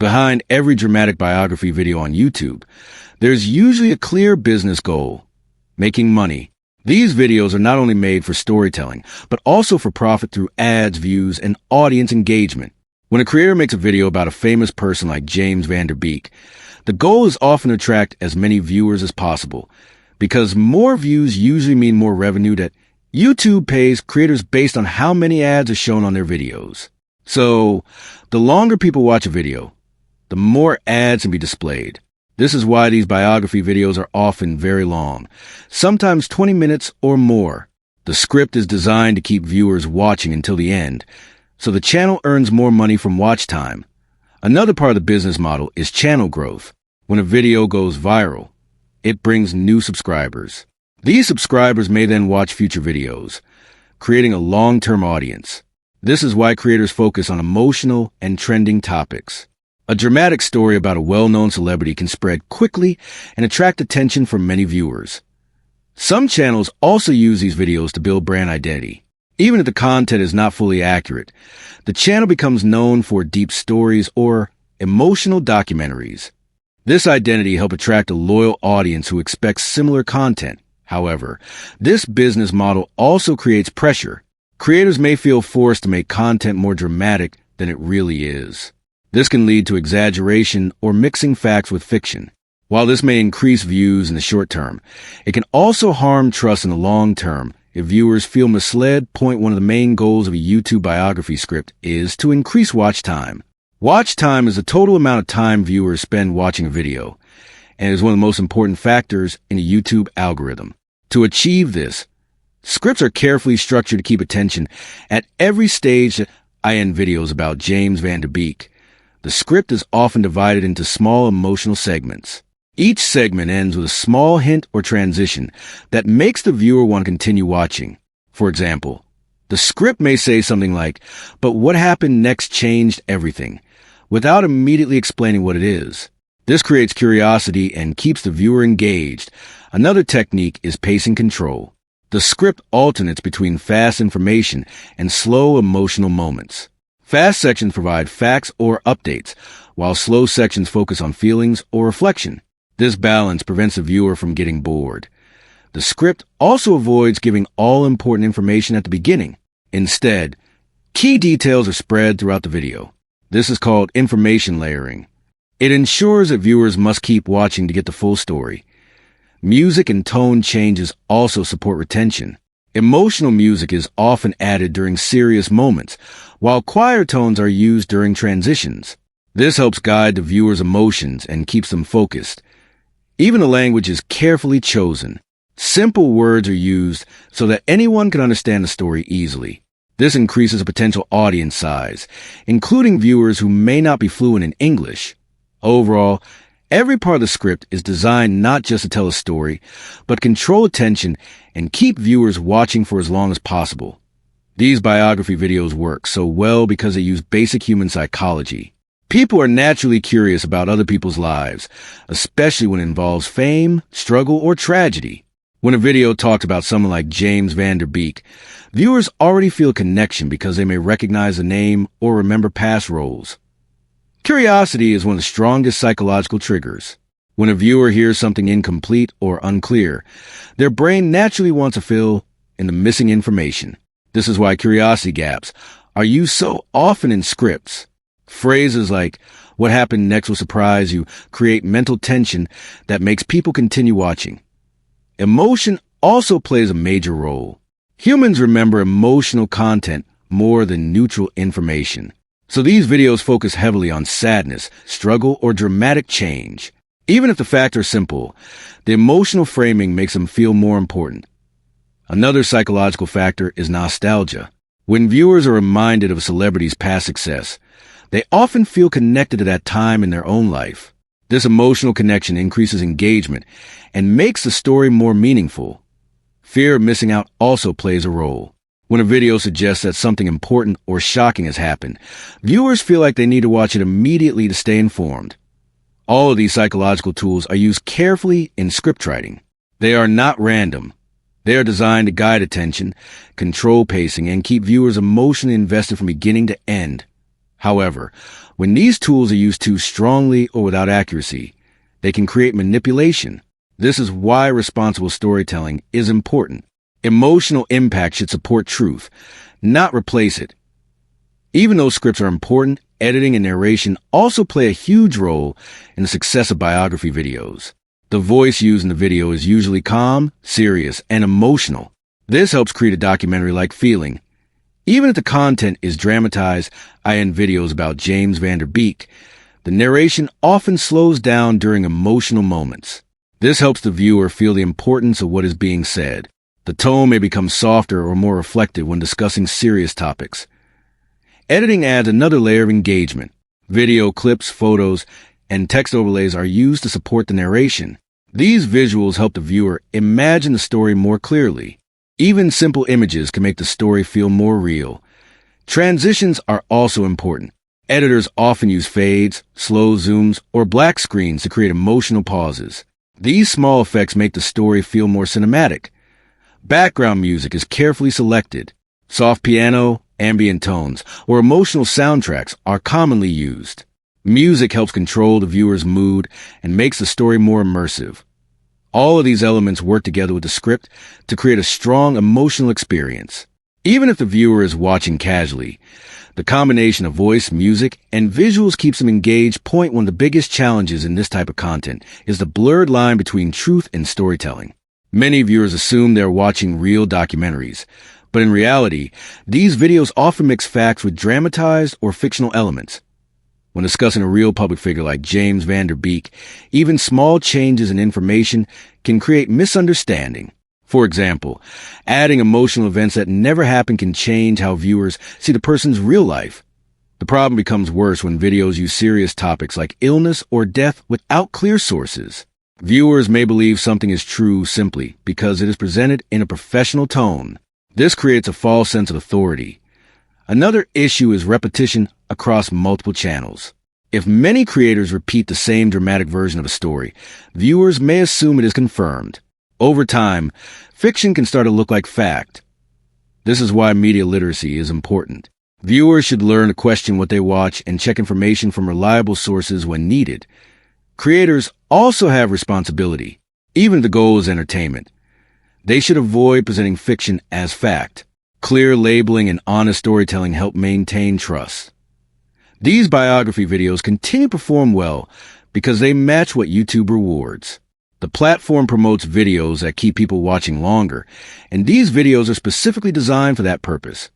Behind every dramatic biography video on YouTube, there's usually a clear business goal: making money. These videos are not only made for storytelling, but also for profit through ads, views, and audience engagement. When a creator makes a video about a famous person like James Van Der Beek, the goal is often to attract as many viewers as possible, because more views usually mean more revenue that YouTube pays creators based on how many ads are shown on their videos. So, the longer people watch a video, the more ads can be displayed. This is why these biography videos are often very long, sometimes 20 minutes or more. The script is designed to keep viewers watching until the end, so the channel earns more money from watch time. Another part of the business model is channel growth. When a video goes viral, it brings new subscribers. These subscribers may then watch future videos, creating a long-term audience. This is why creators focus on emotional and trending topics. A dramatic story about a well-known celebrity can spread quickly and attract attention from many viewers. Some channels also use these videos to build brand identity. Even if the content is not fully accurate, the channel becomes known for deep stories or emotional documentaries. This identity helps attract a loyal audience who expects similar content. However, this business model also creates pressure. Creators may feel forced to make content more dramatic than it really is. This can lead to exaggeration or mixing facts with fiction. While this may increase views in the short term, it can also harm trust in the long term if viewers feel misled. One of the main goals of a YouTube biography script is to increase watch time. Watch time is the total amount of time viewers spend watching a video, and is one of the most important factors in a YouTube algorithm. To achieve this, scripts are carefully structured to keep attention at every stage. I end videos about James Van Der Beek. The script is often divided into small emotional segments. Each segment ends with a small hint or transition that makes the viewer want to continue watching. For example, the script may say something like, "But what happened next changed everything," without immediately explaining what it is. This creates curiosity and keeps the viewer engaged. Another technique is pacing control. The script alternates between fast information and slow emotional moments. Fast sections provide facts or updates, while slow sections focus on feelings or reflection. This balance prevents the viewer from getting bored. The script also avoids giving all important information at the beginning. Instead, key details are spread throughout the video. This is called information layering. It ensures that viewers must keep watching to get the full story. Music and tone changes also support retention. Emotional music is often added during serious moments, while quieter tones are used during transitions. This helps guide the viewer's emotions and keeps them focused. Even the language is carefully chosen. Simple words are used so that anyone can understand the story easily. This increases the potential audience size, including viewers who may not be fluent in English. Overall, every part of the script is designed not just to tell a story, but control attention and keep viewers watching for as long as possible. These biography videos work so well because they use basic human psychology. People are naturally curious about other people's lives, especially when it involves fame, struggle, or tragedy. When a video talks about someone like James Van Der Beek, viewers already feel a connection because they may recognize the name or remember past roles. Curiosity is one of the strongest psychological triggers. When a viewer hears something incomplete or unclear, their brain naturally wants to fill in the missing information. This is why curiosity gaps are used so often in scripts. Phrases like, "What happened next will surprise you," create mental tension that makes people continue watching. Emotion also plays a major role. Humans remember emotional content more than neutral information. So these videos focus heavily on sadness, struggle, or dramatic change. Even if the facts are simple, the emotional framing makes them feel more important. Another psychological factor is nostalgia. When viewers are reminded of a celebrity's past success, they often feel connected to that time in their own life. This emotional connection increases engagement and makes the story more meaningful. Fear of missing out also plays a role. When a video suggests that something important or shocking has happened, viewers feel like they need to watch it immediately to stay informed. All of these psychological tools are used carefully in script writing. They are not random. They are designed to guide attention, control pacing, and keep viewers emotionally invested from beginning to end. However, when these tools are used too strongly or without accuracy, they can create manipulation. This is why responsible storytelling is important. Emotional impact should support truth, not replace it. Even though scripts are important, editing and narration also play a huge role in the success of biography videos. The voice used in the video is usually calm, serious, and emotional. This helps create a documentary-like feeling. Even if the content is dramatized, in videos about James Van Der Beek, the narration often slows down during emotional moments. This helps the viewer feel the importance of what is being said. The tone may become softer or more reflective when discussing serious topics. Editing adds another layer of engagement. Video clips, photos, and text overlays are used to support the narration. These visuals help the viewer imagine the story more clearly. Even simple images can make the story feel more real. Transitions are also important. Editors often use fades, slow zooms, or black screens to create emotional pauses. These small effects make the story feel more cinematic. Background music is carefully selected. Soft piano, ambient tones, or emotional soundtracks are commonly used. Music helps control the viewer's mood and makes the story more immersive. All of these elements work together with the script to create a strong emotional experience. Even if the viewer is watching casually, the combination of voice, music, and visuals keeps them engaged. One of the biggest challenges in this type of content is the blurred line between truth and storytelling. Many viewers assume they're watching real documentaries, but in reality, these videos often mix facts with dramatized or fictional elements. When discussing a real public figure like James Van Der Beek, even small changes in information can create misunderstanding. For example, adding emotional events that never happened can change how viewers see the person's real life. The problem becomes worse when videos use serious topics like illness or death without clear sources. Viewers may believe something is true simply because it is presented in a professional tone. This creates a false sense of authority. Another issue is repetition across multiple channels. If many creators repeat the same dramatic version of a story, viewers may assume it is confirmed. Over time, fiction can start to look like fact. This is why media literacy is important. Viewers should learn to question what they watch and check information from reliable sources when needed. Creators also have responsibility, even if the goal is entertainment. They should avoid presenting fiction as fact. Clear labeling and honest storytelling help maintain trust. These biography videos continue to perform well because they match what YouTube rewards. The platform promotes videos that keep people watching longer, and these videos are specifically designed for that purpose.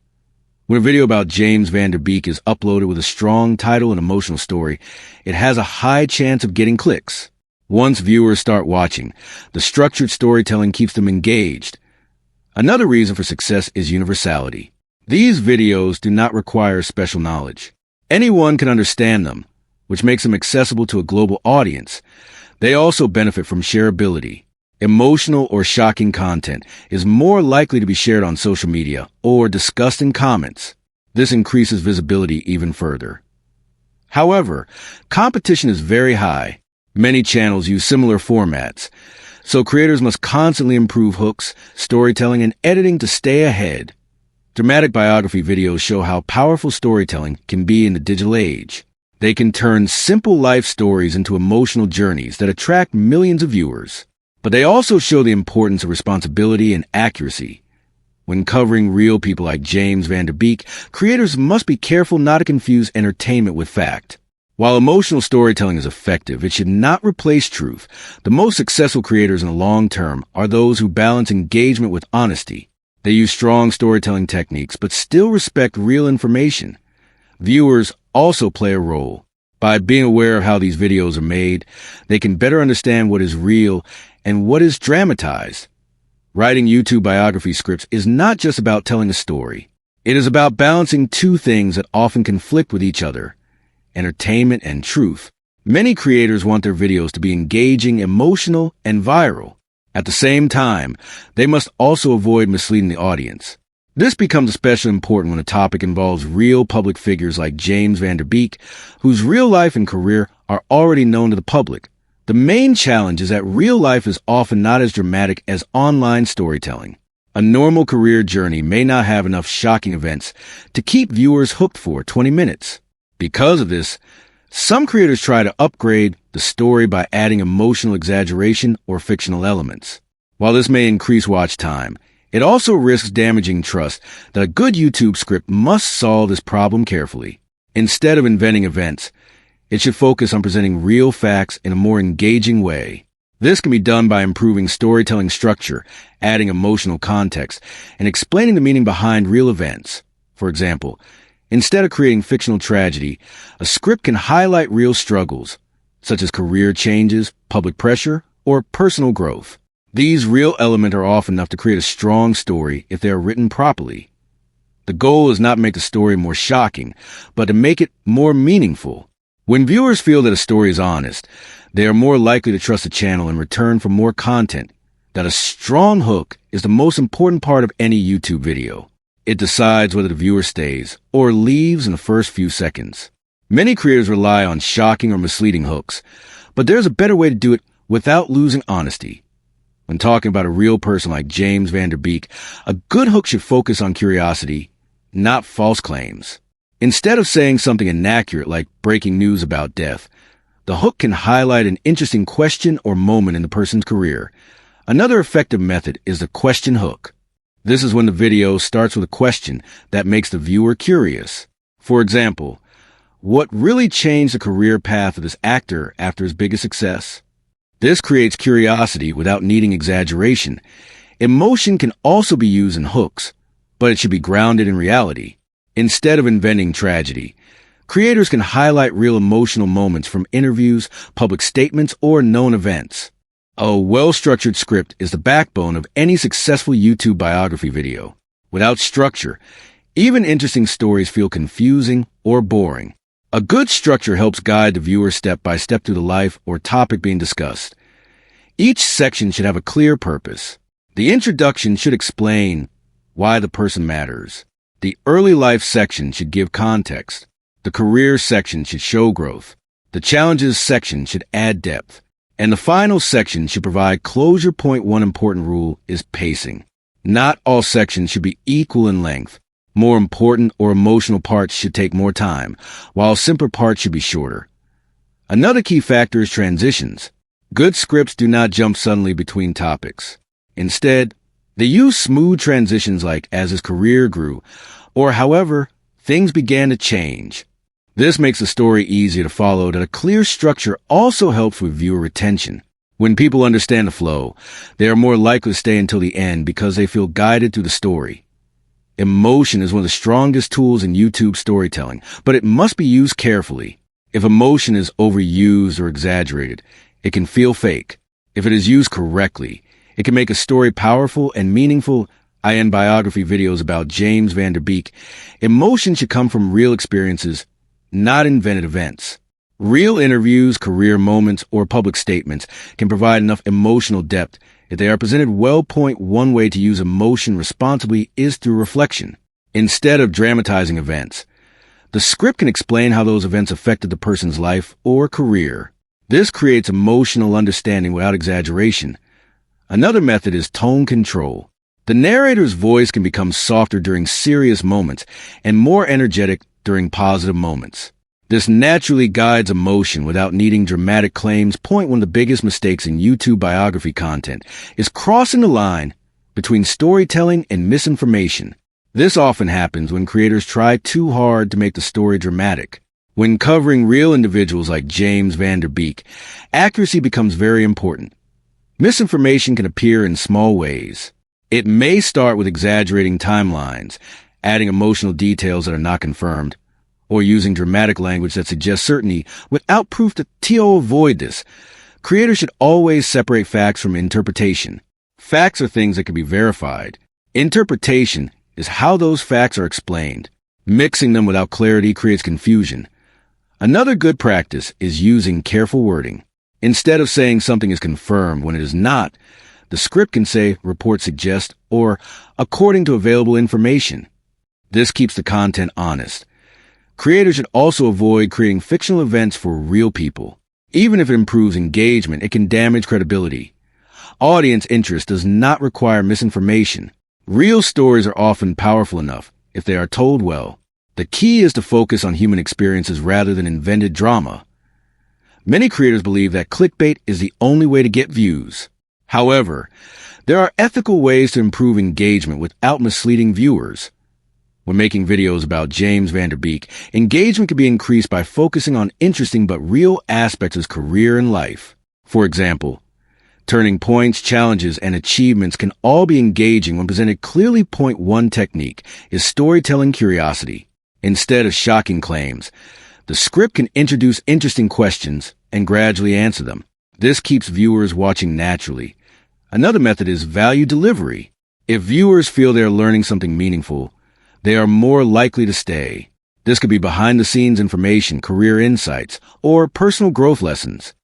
When a video about James Van Der Beek is uploaded with a strong title and emotional story, it has a high chance of getting clicks. Once viewers start watching, the structured storytelling keeps them engaged. Another reason for success is universality. These videos do not require special knowledge. Anyone can understand them, which makes them accessible to a global audience. They also benefit from shareability. Emotional or shocking content is more likely to be shared on social media or discussed in comments. This increases visibility even further. However, competition is very high. Many channels use similar formats, so creators must constantly improve hooks, storytelling, and editing to stay ahead. Dramatic biography videos show how powerful storytelling can be in the digital age. They can turn simple life stories into emotional journeys that attract millions of viewers. But they also show the importance of responsibility and accuracy. When covering real people like James Van Der Beek, creators must be careful not to confuse entertainment with fact. While emotional storytelling is effective, it should not replace truth. The most successful creators in the long term are those who balance engagement with honesty. They use strong storytelling techniques, but still respect real information. Viewers also play a role. By being aware of how these videos are made, they can better understand what is real and what is dramatized. Writing YouTube biography scripts is not just about telling a story. It is about balancing two things that often conflict with each other: entertainment and truth. Many creators want their videos to be engaging, emotional, and viral. At the same time, they must also avoid misleading the audience. This becomes especially important when a topic involves real public figures like James Van Der Beek, whose real life and career are already known to the public. The main challenge is that real life is often not as dramatic as online storytelling. A normal career journey may not have enough shocking events to keep viewers hooked for 20 minutes. Because of this, some creators try to upgrade the story by adding emotional exaggeration or fictional elements. While this may increase watch time, it also risks damaging trust that a good YouTube script must solve this problem carefully. Instead of inventing events, it should focus on presenting real facts in a more engaging way. This can be done by improving storytelling structure, adding emotional context, and explaining the meaning behind real events. For example, instead of creating fictional tragedy, a script can highlight real struggles, such as career changes, public pressure, or personal growth. These real elements are often enough to create a strong story if they are written properly. The goal is not to make the story more shocking, but to make it more meaningful. When viewers feel that a story is honest, they are more likely to trust the channel in return for more content. That a strong hook is the most important part of any YouTube video. It decides whether the viewer stays or leaves in the first few seconds. Many creators rely on shocking or misleading hooks, but there's a better way to do it without losing honesty. When talking about a real person like James Van Der Beek, a good hook should focus on curiosity, not false claims. Instead of saying something inaccurate like breaking news about death, the hook can highlight an interesting question or moment in the person's career. Another effective method is the question hook. This is when the video starts with a question that makes the viewer curious. For example, what really changed the career path of this actor after his biggest success? This creates curiosity without needing exaggeration. Emotion can also be used in hooks, but it should be grounded in reality. Instead of inventing tragedy, creators can highlight real emotional moments from interviews, public statements, or known events. A well-structured script is the backbone of any successful YouTube biography video. Without structure, even interesting stories feel confusing or boring. A good structure helps guide the viewer step by step through the life or topic being discussed. Each section should have a clear purpose. The introduction should explain why the person matters. The early life section should give context. The career section should show growth. The challenges section should add depth. And the final section should provide closure. One important rule is pacing. Not all sections should be equal in length. More important or emotional parts should take more time, while simpler parts should be shorter. Another key factor is transitions. Good scripts do not jump suddenly between topics. Instead, they use smooth transitions like as his career grew, or however, things began to change. This makes the story easier to follow. That a clear structure also helps with viewer retention. When people understand the flow, they are more likely to stay until the end because they feel guided through the story. Emotion is one of the strongest tools in YouTube storytelling, but it must be used carefully. If emotion is overused or exaggerated, it can feel fake. If it is used correctly, it can make a story powerful and meaningful. In biography videos about James Van Der Beek, emotion should come from real experiences, not invented events. Real interviews, career moments, or public statements can provide enough emotional depth if they are presented well. One way to use emotion responsibly is through reflection. Instead of dramatizing events, the script can explain how those events affected the person's life or career. This creates emotional understanding without exaggeration. Another method is tone control. The narrator's voice can become softer during serious moments and more energetic during positive moments. This naturally guides emotion without needing dramatic claims. One of the biggest mistakes in YouTube biography content is crossing the line between storytelling and misinformation. This often happens when creators try too hard to make the story dramatic. When covering real individuals like James Van Der Beek, accuracy becomes very important. Misinformation can appear in small ways. It may start with exaggerating timelines, adding emotional details that are not confirmed, or using dramatic language that suggests certainty without proof. To avoid this, creators should always separate facts from interpretation. Facts are things that can be verified. Interpretation is how those facts are explained. Mixing them without clarity creates confusion. Another good practice is using careful wording. Instead of saying something is confirmed when it is not, the script can say reports suggest or according to available information. This keeps the content honest. Creators should also avoid creating fictional events for real people. Even if it improves engagement, it can damage credibility. Audience interest does not require misinformation. Real stories are often powerful enough if they are told well. The key is to focus on human experiences rather than invented drama. Many creators believe that clickbait is the only way to get views. However, there are ethical ways to improve engagement without misleading viewers. When making videos about James Van Der Beek, engagement can be increased by focusing on interesting but real aspects of his career and life. For example, turning points, challenges, and achievements can all be engaging when presented clearly. Point 1 technique is storytelling curiosity. Instead of shocking claims, the script can introduce interesting questions and gradually answer them. This keeps viewers watching naturally. Another method is value delivery. If viewers feel they are learning something meaningful, they are more likely to stay. This could be behind-the-scenes information, career insights, or personal growth lessons.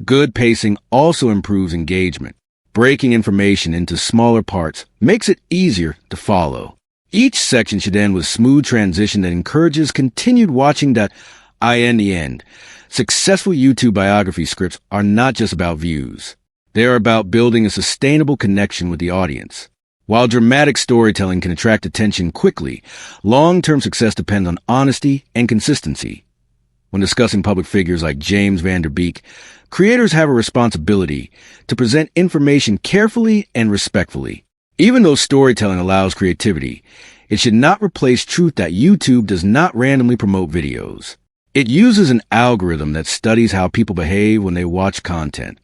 Good pacing also improves engagement. Breaking information into smaller parts makes it easier to follow. Each section should end with smooth transition that encourages continued watching. In the end, successful YouTube biography scripts are not just about views. They are about building a sustainable connection with the audience. While dramatic storytelling can attract attention quickly, long-term success depends on honesty and consistency. When discussing public figures like James Van Der Beek, creators have a responsibility to present information carefully and respectfully. Even though storytelling allows creativity, it should not replace truth. YouTube does not randomly promote videos. It uses an algorithm that studies how people behave when they watch content.